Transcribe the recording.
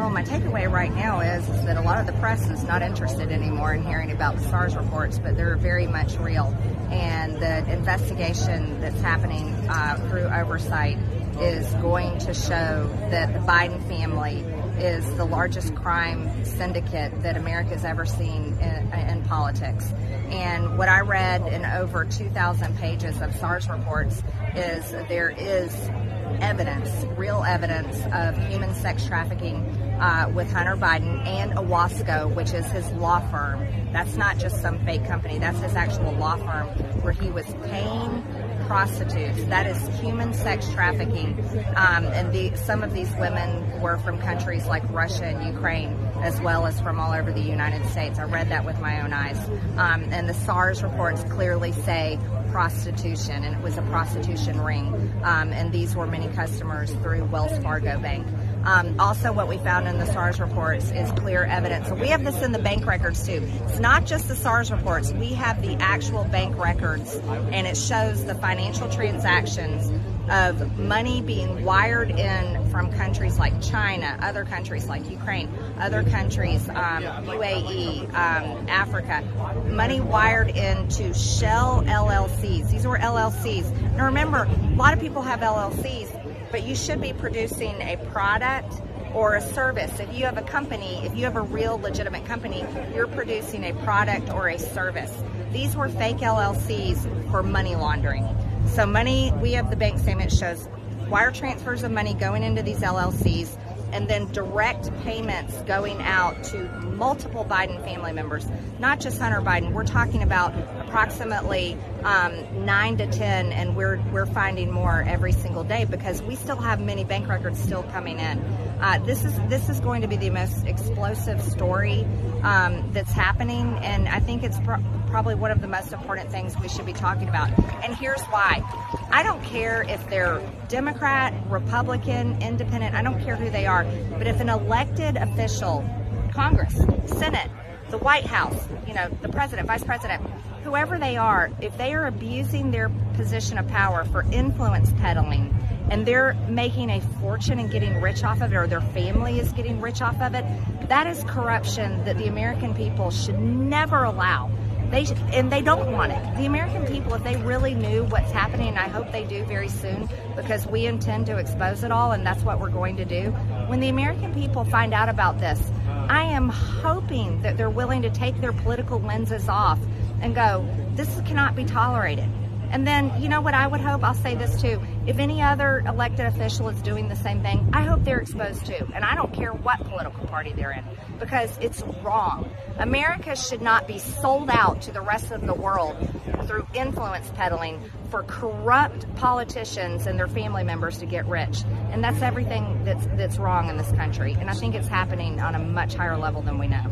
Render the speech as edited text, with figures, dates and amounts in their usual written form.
Well, my takeaway right now is that a lot of the press is not interested anymore in hearing about the SARS reports, but they're very much real. And the investigation that's happening through oversight is going to show that the Biden family is the largest crime syndicate that America's ever seen in politics. And what I read in over 2,000 pages of SARS reports is there is evidence, real evidence of human sex trafficking with Hunter Biden and Owasco, which is his law firm. That's not just some fake company. That's his actual law firm where he was paying prostitutes. That is human sex trafficking. And some of these women were from countries like Russia and Ukraine, as well as from all over the United States. I read that with my own eyes. And the SARS reports clearly say prostitution, and it was a prostitution ring. And these were many customers through Wells Fargo Bank. Also, what we found in the SARS reports is clear evidence. So we have this in the bank records too. It's not just the SARS reports. We have the actual bank records, and it shows the financial transactions of money being wired in from countries like China, other countries like Ukraine, other countries, UAE, Africa, money wired into shell LLCs. These were LLCs. Now remember, a lot of people have LLCs, but you should be producing a product or a service. If you have a company, if you have a real legitimate company, you're producing a product or a service. These were fake LLCs for money laundering. So money, we have the bank statement shows wire transfers of money going into these LLCs and then direct payments going out to multiple Biden family members, not just Hunter Biden. We're talking about approximately 9 to 10, and we're finding more every single day because we still have many bank records still coming in. This is going to be the most explosive story that's happening, and I think it's probably one of the most important things we should be talking about. And here's why. I don't care if they're Democrat, Republican, Independent, I don't care who they are, but if an elected official, Congress, Senate, the White House, the president, vice president, whoever they are, if they are abusing their position of power for influence peddling, and they're making a fortune and getting rich off of it, or their family is getting rich off of it, that is corruption that the American people should never allow. And they don't want it. The American people, if they really knew what's happening, and I hope they do very soon, because we intend to expose it all, and that's what we're going to do. When the American people find out about this, I am hoping that they're willing to take their political lenses off and go, this cannot be tolerated. And then, you know what I would hope? I'll say this too. If any other elected official is doing the same thing, I hope they're exposed too. And I don't care what political party they're in, because it's wrong. America should not be sold out to the rest of the world through influence peddling for corrupt politicians and their family members to get rich. And that's everything that's wrong in this country. And I think it's happening on a much higher level than we know.